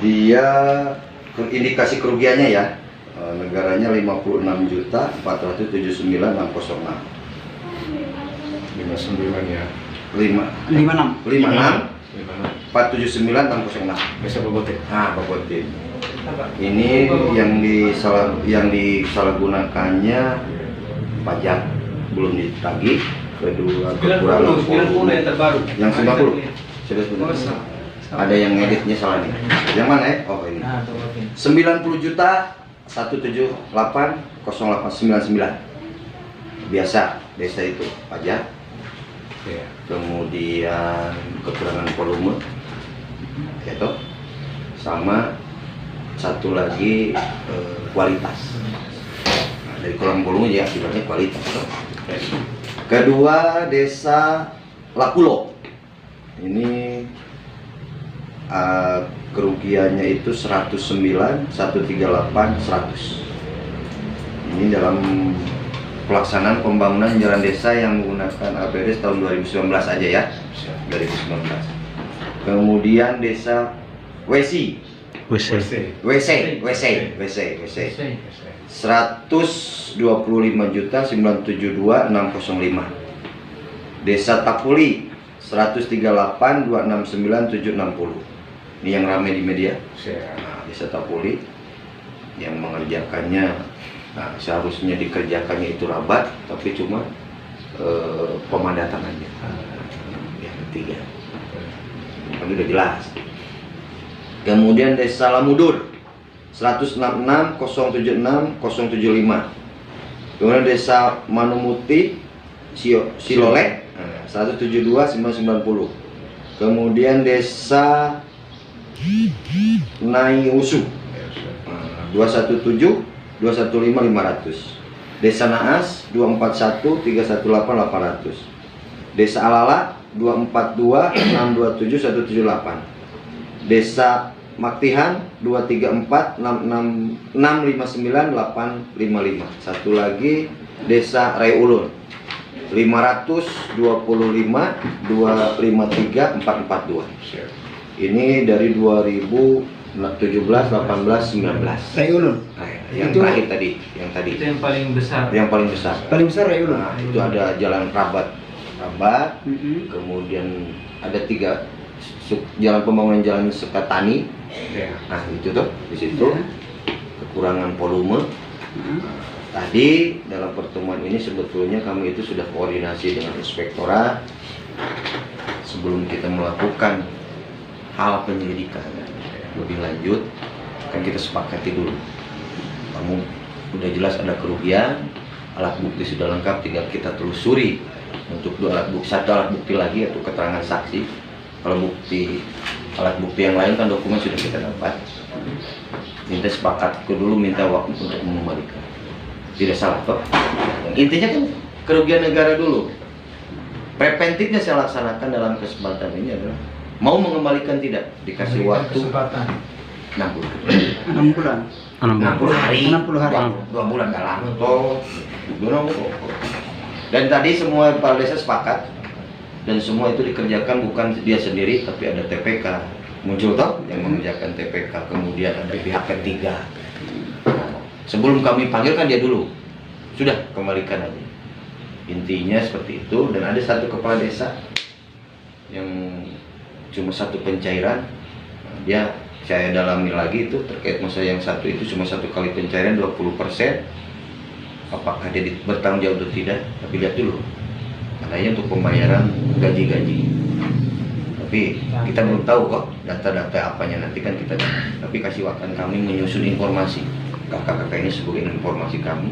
Dia indikasi kerugiannya ya, negaranya 56.479.606. 59 ya. 56 479.606. Bisa bobotin. Nah, bobotin. Ini yang disalahgunakannya pajak belum ditagih, kedua kekurangan 90 yang terbaru. yang 90 sudah. Ada yang editnya salah nih. Yang mana ya? Oh ini. 90 juta 178.0899. Biasa desa itu pajak. Kemudian kekurangan volume, gitu. Sama satu lagi kualitas. Nah, dari kurang volume ya akibatnya kualitas. Kedua desa Lapulo. Ini kerugiannya itu 109, 138, 100. Ini dalam pelaksanaan pembangunan jalan desa yang menggunakan APBD tahun 2019 aja ya. 2019. Kemudian desa WC 125.972.605. Desa Tapuli 138.269.760. Ini yang ramai di media. Nah, desa Tapuli yang mengerjakannya, nah, seharusnya dikerjakannya itu rabat, tapi cuma pemadatan aja. Yang ketiga, ini udah jelas. Kemudian desa Lamudur 166.076.075. Kemudian desa Manumuti Silolek 172.990. Kemudian desa Naiusu 217.215.500. Desa Naas 241.318.800. Desa Alala 242.627.178. Desa Maktihan 234.659.855. Satu lagi Desa Raiulun 525.253.442. Ini dari 2017, 18, 19. Raiulun. Yang itu, terakhir tadi, Itu yang paling besar. Yang paling besar. Paling besar Raiulun. Nah, itu ada jalan Rabat, kemudian ada 3 jalan pembangunan jalan Sekatani. Nah, itu tuh di situ kekurangan volume. Tadi dalam pertemuan ini sebetulnya kami itu sudah koordinasi dengan inspektorat sebelum kita melakukan hal penyelidikan lebih lanjut. Kan kita sepakati dulu, kamu udah jelas ada kerugian, alat bukti sudah lengkap, tinggal kita telusuri untuk satu alat bukti lagi yaitu keterangan saksi. Kalau alat bukti yang lain kan dokumen sudah kita dapat. Minta sepakat dulu, minta waktu untuk mengembalikan. Tidak salah kok. Intinya kan kerugian negara dulu. Preventifnya saya laksanakan dalam kesempatan ini adalah mau mengembalikan tidak, dikasih waktu 6 bulan. 60 hari. 60 hari. 2 bulan dalam. Dan tadi semua kepala desa sepakat dan semua itu dikerjakan bukan dia sendiri tapi ada TPK muncul toh yang mengerjakan TPK, kemudian ada pihak ketiga. Sebelum kami panggilkan dia dulu, sudah kembalikan aja. Intinya seperti itu. Dan ada satu kepala desa yang cuma satu pencairan, dia saya dalami lagi itu terkait masalah yang satu itu cuma 1 kali pencairan 20%. Apakah dia bertanggung jawab atau tidak? Tapi lihat dulu. Katanya untuk pembayaran gaji-gaji. Tapi kita belum tahu kok data-data apanya, nanti kan kita. Tapi kasih waktu kami menyusun informasi. Kakak-kakak ini sebagai informasi kami.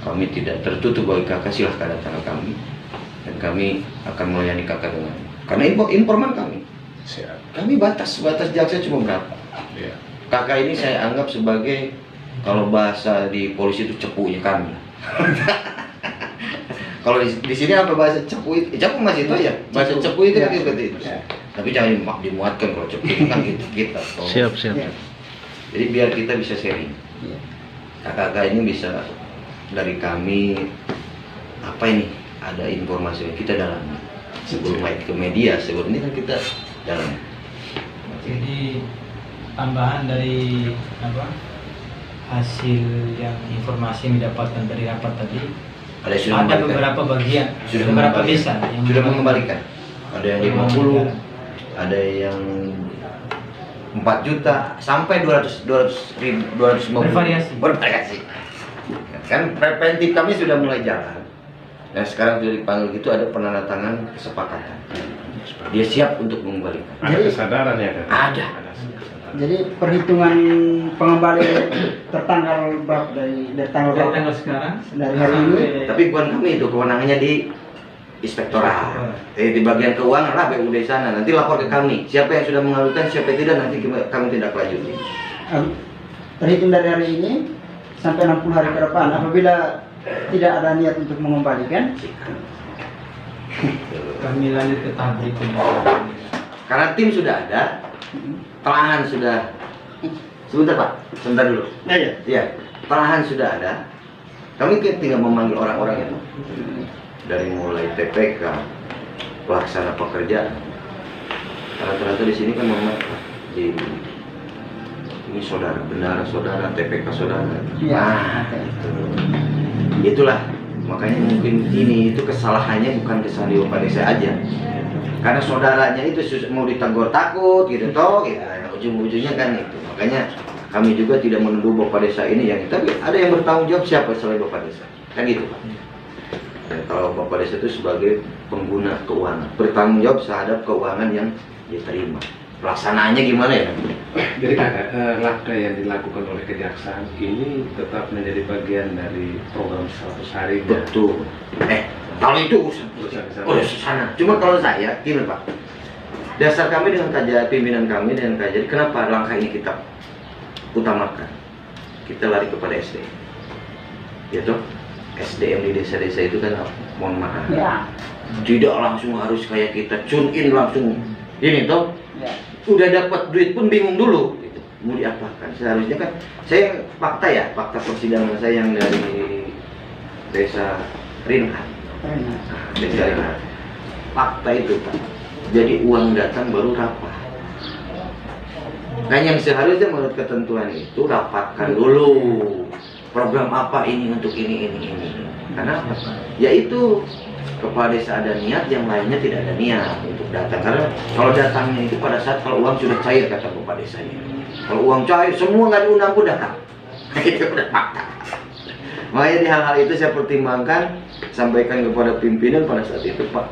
Kami tidak tertutup bagi kakak, silahkan datang ke kami. Dan kami akan melayani kakak dengan. Karena informan kami. Kami batas jaksa cuma berapa. Kakak ini saya anggap sebagai, kalau bahasa di polisi itu cepunya kami. Kalau di sini apa bahasa cepu itu? Cepu masih itu ya. Bahasa cepu itu kan seperti itu. Tapi jangan dimuatkan kalau cepu itu kan gitu kita. Siap. Jadi biar kita bisa sharing. Kakak-kakak ini bisa dari kami apa ini? Ada informasi yang kita dalam sebelum naik ke media, sebelum ini kan kita dalam. Jadi tambahan dari apa hasil yang informasi yang didapatkan dari rapat tadi, Ada yang sudah ada mengembalikan. beberapa bagian, Sudah beberapa mengembalikan. desa yang Sudah mengembalikan. Ada yang 50, ada yang 4 juta sampai 250. Bervariasi. Bervariasi. Kan preventif kami sudah mulai jalan. Nah sekarang sudah dipanggil gitu, ada penandatangan kesepakatan. Dia siap untuk mengembalikan. Ada kesadaran ya kan? Ada. Jadi perhitungan pengembalian tertanggal berapa dari tanggal Dari berapa? tanggal sekarang Dari hari ini. Tapi bukan kami itu, kewenangannya di inspektorat. Di bagian keuangan lah BUD sana. Nanti lapor ke kami. Siapa yang sudah mengajukan, siapa yang tidak, nanti kami tindak lanjuti. Terhitung dari hari ini sampai 60 hari ke depan, apabila tidak ada niat untuk mengembalikan, kami lanjut ke tahap berikutnya. Karena tim sudah ada, pelahan sudah. Sebentar Pak, sebentar dulu. Iya, pelahan sudah ada. Kami tinggal memanggil orang-orang itu. Dari mulai TPK, pelaksana pekerjaan. Rata-rata di sini kan memang di ini saudara, benar saudara, TPK saudara. Iya. Nah, itulah. Makanya mungkin ini itu kesalahannya bukan kesalahan di Bapak Desa aja. Karena saudaranya itu mau ditegur takut gitu toh, gitu. Ujung-ujungnya kan itu. Makanya kami juga tidak menuduh Bapak Desa ini yang tapi ada yang bertanggung jawab siapa selain Bapak Desa. Kan gitu Pak. Dan kalau Bapak Desa itu sebagai pengguna keuangan, bertanggung jawab terhadap keuangan yang diterima. Pelaksanaannya gimana ya? Jadi langkah yang dilakukan oleh Kejaksaan ini tetap menjadi bagian dari program 100 hari. Betul. Kalau itu udah sana. Cuma kalau saya, gini Pak. Dasar kami dengan kajian pimpinan kami dengan kajian, kenapa langkah ini kita utamakan? Kita lari kepada SDM. Ya toh? SDM di desa-desa itu kan mohon maaf. ya, Tidak langsung harus kayak kita tune in langsung. Ini toh? ya. Udah dapat duit pun bingung dulu gitu. Mau diapakan? Seharusnya kan saya fakta persidangan saya yang dari desa Rinhan. Desa Rinhan. Fakta itu Pak. Jadi uang datang baru rapat. Kan yang seharusnya menurut ketentuan itu rapatkan dulu. Program apa ini untuk ini. Karena apa? Yaitu kepala desa ada niat, yang lainnya tidak ada niat untuk datang. Karena kalau datangnya itu pada saat kalau uang sudah cair kata kepala desanya. Kalau uang cair semua nggak diundang pun datang. Itu udah fakta. Makanya di hal-hal itu saya pertimbangkan, sampaikan kepada pimpinan pada saat itu Pak.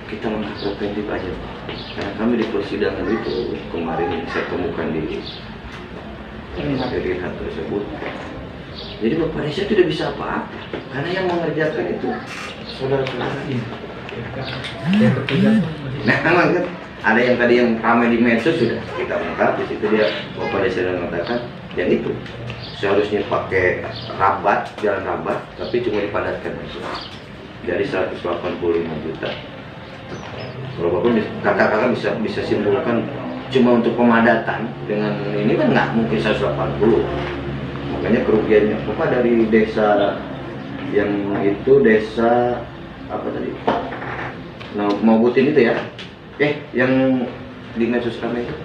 Kita langkah preventif aja Pak. Karena kami di persidangan itu kemarin saya temukan di Rinhan tersebut. Jadi Bapak Desa tidak bisa apa-apa. Karena yang mengerjakan itu saudara-saudara. Yang ketiga Nah, memang kan ada yang tadi yang ramai di medsos sudah kita ungkap, di situ dia Bapak Desa mengatakan yang itu seharusnya pakai rabat, jalan rabat, tapi cuma dipadatkan dari 185 juta. Kalau kakak-kakak bisa simpulkan cuma untuk pemadatan dengan ini kan nggak mungkin 180. Makanya kerugiannya Bapak dari desa yang itu desa apa tadi? Nah, mau butin itu ya? Yang di medsos kami itu?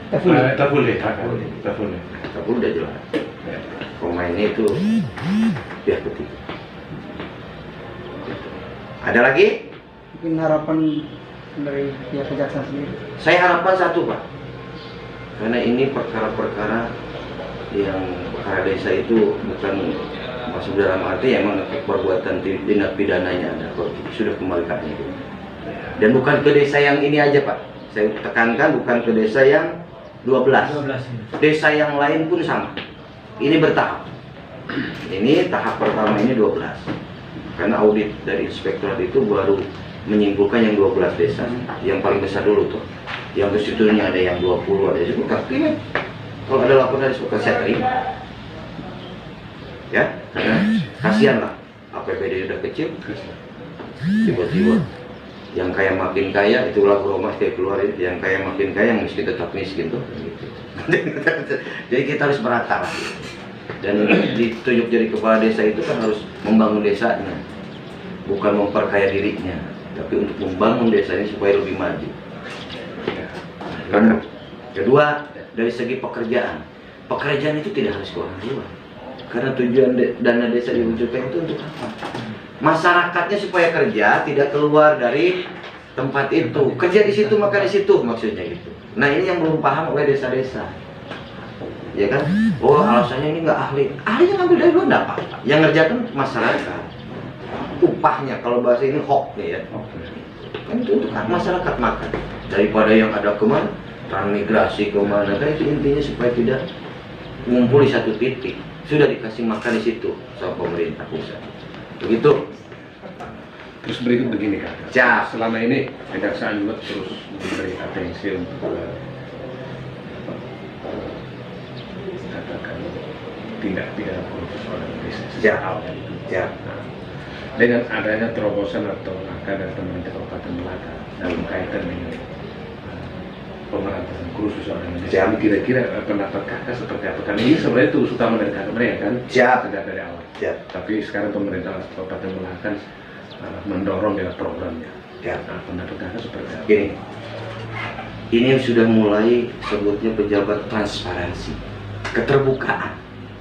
Tafule. Tapi udah jelas. Pemainnya itu pihak ketiga. Ada lagi? Mungkin harapan dari pihak kejaksaan sendiri. Saya harapan satu Pak. Karena ini perkara-perkara yang perkara desa itu bukan masuk dalam arti emang perbuatan tindak pidananya ada sudah kembalikan itu. Dan bukan ke desa yang ini aja Pak. Saya tekankan bukan ke desa yang 12. Desa yang lain pun sama. Ini bertahap. Ini tahap pertama ini 12. Karena audit dari inspektorat itu baru menyimpulkan yang 12 desa. Yang paling besar dulu tuh. Yang kesitunya ada yang 20, ada juga. Tapi kalau ada laporan dari inspektorat saya terima. Ya, karena kasihan lah. APBD udah kecil. Tiba-tiba yang kaya makin kaya, itu lagu Romas kayak keluarin, yang kaya makin kaya, yang miskin tetap miskin tuh gitu. Jadi kita harus merata lah. Dan ditunjuk jadi kepala desa itu kan harus membangun desanya, bukan memperkaya dirinya, tapi untuk membangun desanya supaya lebih maju. Karena Kedua, dari segi pekerjaan. Pekerjaan itu tidak harus ke orang luar. Karena tujuan dana desa diwujudkan itu untuk apa? Masyarakatnya supaya kerja, tidak keluar dari tempat itu. Kerja di situ, makan di situ, maksudnya gitu. Nah, ini yang belum paham oleh desa-desa. Ya kan? Oh, alasannya ini nggak ahli. Ahlinya ngambil dari luar, nggak apa-apa. Yang ngerjakan masyarakat. Upahnya, kalau bahasa ini hok nih ya. Kan itu untuk masyarakat makan. Daripada yang ada kemana, transmigrasi kemana, kan itu intinya supaya tidak ngumpul di satu titik. Sudah dikasih makan di situ sama pemerintah pusat. Begitu. Terus berikut begini Kak. Siap. Selama ini kejaksaan juga terus memberi atensi untuk katakan tindak pidana korupsi organisasi. Siap. Awalnya itu. Siap. Nah, dengan adanya terobosan atau langkah dari pemerintah Kabupaten Melaka dalam kaitan dengan pemberantasan khusus organisasi, Siap. kira-kira pendapat kakak seperti apa? Karena ini sebenarnya tugas utama dari kakak mereka kan? Siap. Sejak dari awal. Siap. Tapi sekarang pemerintah Kabupaten Melaka kan mendorong ya programnya. Siap. Nah, pendapat kakak seperti apa? Gini, ini sudah mulai sebutnya pejabat transparansi, keterbukaan.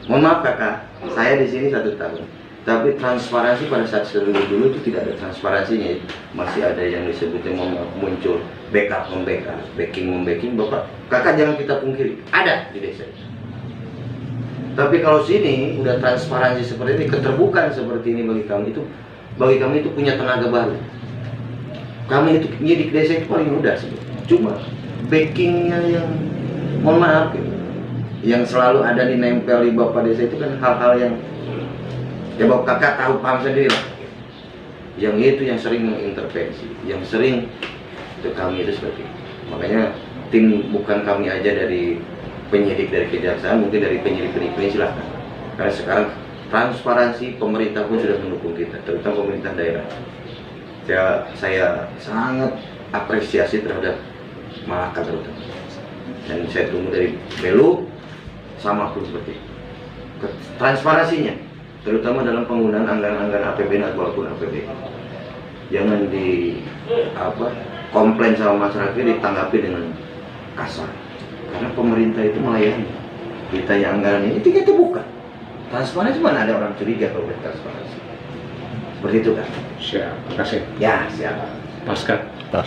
Mohon maaf kakak, saya di sini 1 tahun. Tapi transparansi pada saat dulu itu tidak ada transparansinya. Masih ada yang disebutnya muncul backup membackup, backing membacking. Bapak, kakak jangan kita pungkiri, ada di desa. Tapi kalau sini udah transparansi seperti ini, keterbukaan seperti ini bagi kami itu punya tenaga baru. Kami itu di desa itu paling mudah sih. Cuma backingnya yang mohon maaf gitu, yang selalu ada di nempel di bapak desa itu kan hal-hal yang ya bapak kakak tahu paham sendiri lah. Yang itu yang sering mengintervensi, yang sering itu kami itu seperti itu. Makanya tim bukan kami aja dari penyidik dari kejaksaan, mungkin dari penyidik-penyidik silahkan. Karena sekarang transparansi pemerintah pun sudah mendukung kita, terutama pemerintah daerah. Saya sangat apresiasi terhadap Malaka terutama. Dan saya tunggu dari Belu sama pun seperti itu. Transparansinya, terutama dalam penggunaan anggaran-anggaran APBN ataupun APBN. Jangan komplain sama masyarakat ditanggapi dengan kasar. Karena pemerintah itu melayani. Kita yang anggaran ini kita bukan. Transparansi mana ada orang curiga kalau transparansi. Seperti itu kan? Siap, terima kasih. Ya, siap. Pasca. Tas.